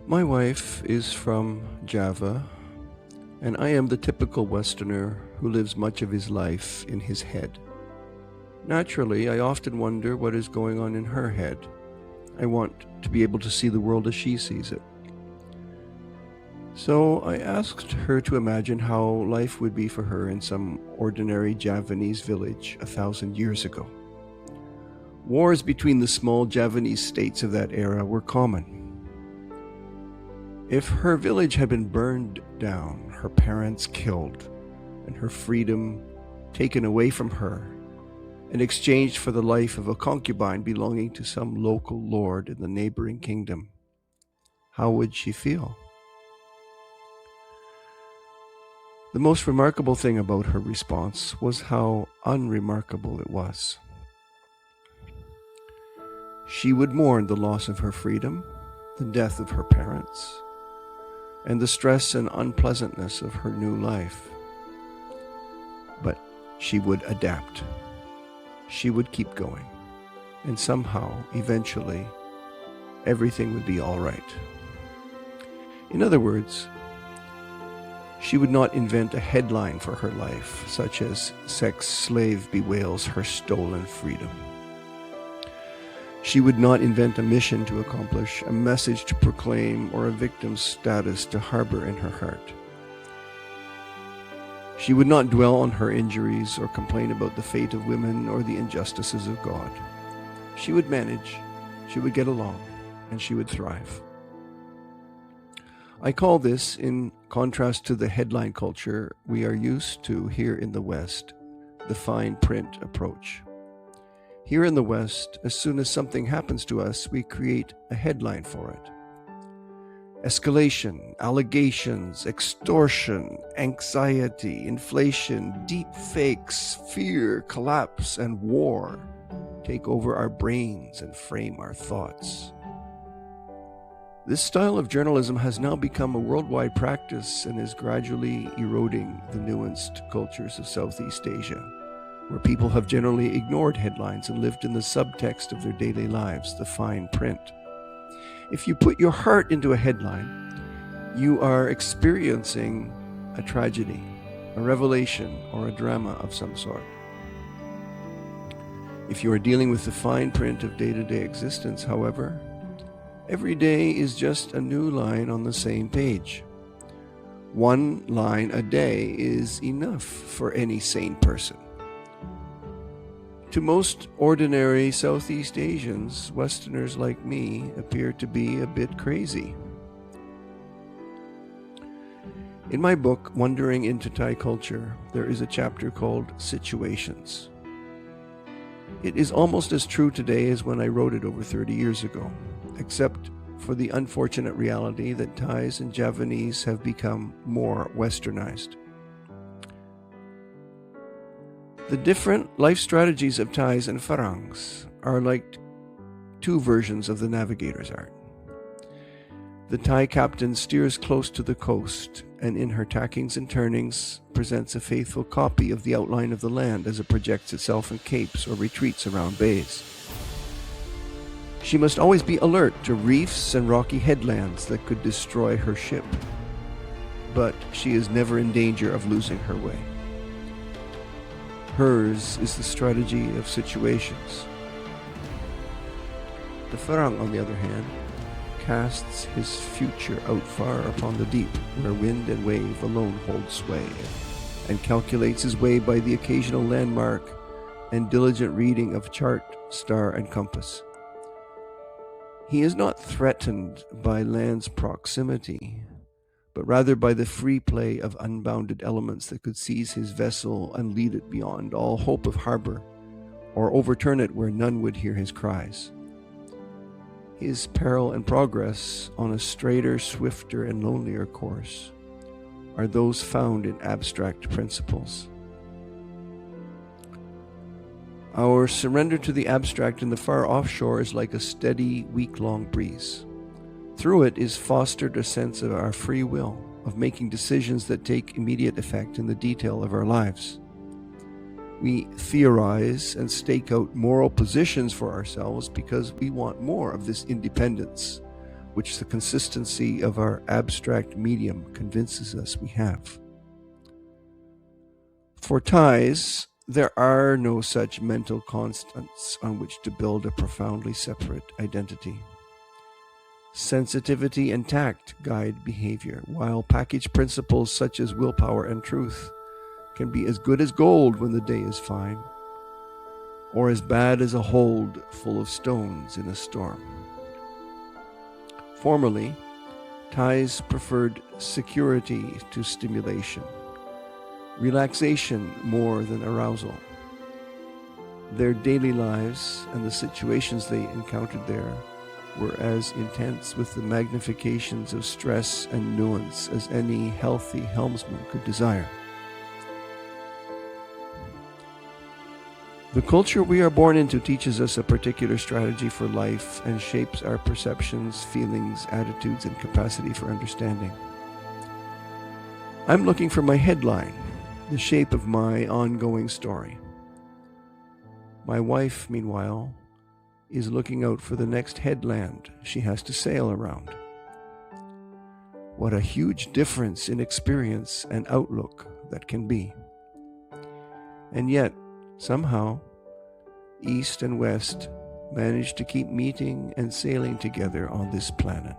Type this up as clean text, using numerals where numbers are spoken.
My wife is from Java, and I am the typical Westerner who lives much of his life in his head. Naturally, I often wonder what is going on in her head. I want to be able to see the world as she sees it. So I asked her to imagine how life would be for her in some ordinary Javanese village 1,000 years ago. Wars between the small Javanese states of that era were common. If her village had been burned down, her parents killed, and her freedom taken away from her and exchanged for the life of a concubine belonging to some local lord in the neighboring kingdom, how would she feel? The most remarkable thing about her response was how unremarkable it was. She would mourn the loss of her freedom, the death of her parents, and the stress and unpleasantness of her new life. But she would adapt. She would keep going. And somehow, eventually, everything would be all right. In other words, she would not invent a headline for her life, such as "Sex Slave Bewails Her Stolen Freedom." She would not invent a mission to accomplish, a message to proclaim, or a victim's status to harbor in her heart. She would not dwell on her injuries or complain about the fate of women or the injustices of God. She would manage, she would get along, and she would thrive. I call this, in contrast to the headline culture we are used to here in the West, the fine print approach. Here in the West, as soon as something happens to us, we create a headline for it. Escalation, allegations, extortion, anxiety, inflation, deep fakes, fear, collapse, and war take over our brains and frame our thoughts. This style of journalism has now become a worldwide practice and is gradually eroding the nuanced cultures of Southeast Asia, where people have generally ignored headlines and lived in the subtext of their daily lives, the fine print. If you put your heart into a headline, you are experiencing a tragedy, a revelation, or a drama of some sort. If you are dealing with the fine print of day-to-day existence, however, every day is just a new line on the same page. One line a day is enough for any sane person. To most ordinary Southeast Asians, Westerners like me appear to be a bit crazy. In my book, Wandering into Thai Culture, there is a chapter called Situations. It is almost as true today as when I wrote it over 30 years ago, except for the unfortunate reality that Thais and Javanese have become more westernized. The different life strategies of Thais and Farangs are like two versions of the navigator's art. The Thai captain steers close to the coast and in her tackings and turnings presents a faithful copy of the outline of the land as it projects itself in capes or retreats around bays. She must always be alert to reefs and rocky headlands that could destroy her ship, but she is never in danger of losing her way. Hers is the strategy of situations. The Farang, on the other hand, casts his future out far upon the deep, where wind and wave alone hold sway, and calculates his way by the occasional landmark and diligent reading of chart, star, and compass. He is not threatened by land's proximity, but rather by the free play of unbounded elements that could seize his vessel and lead it beyond all hope of harbor, or overturn it where none would hear his cries. His peril and progress on a straighter, swifter, and lonelier course are those found in abstract principles. Our surrender to the abstract in the far offshore is like a steady, week-long breeze. Through it is fostered a sense of our free will, of making decisions that take immediate effect in the detail of our lives. We theorize and stake out moral positions for ourselves because we want more of this independence, which the consistency of our abstract medium convinces us we have. For Thais, there are no such mental constants on which to build a profoundly separate identity. Sensitivity and tact guide behavior, while packaged principles such as willpower and truth can be as good as gold when the day is fine, or as bad as a hold full of stones in a storm. Formerly, Thais preferred security to stimulation, relaxation more than arousal. Their daily lives and the situations they encountered there were as intense with the magnifications of stress and nuance as any healthy helmsman could desire. The culture we are born into teaches us a particular strategy for life and shapes our perceptions, feelings, attitudes, and capacity for understanding. I'm looking for my headline, the shape of my ongoing story. My wife, meanwhile, is looking out for the next headland she has to sail around. What a huge difference in experience and outlook that can be. And yet, somehow, East and West manage to keep meeting and sailing together on this planet.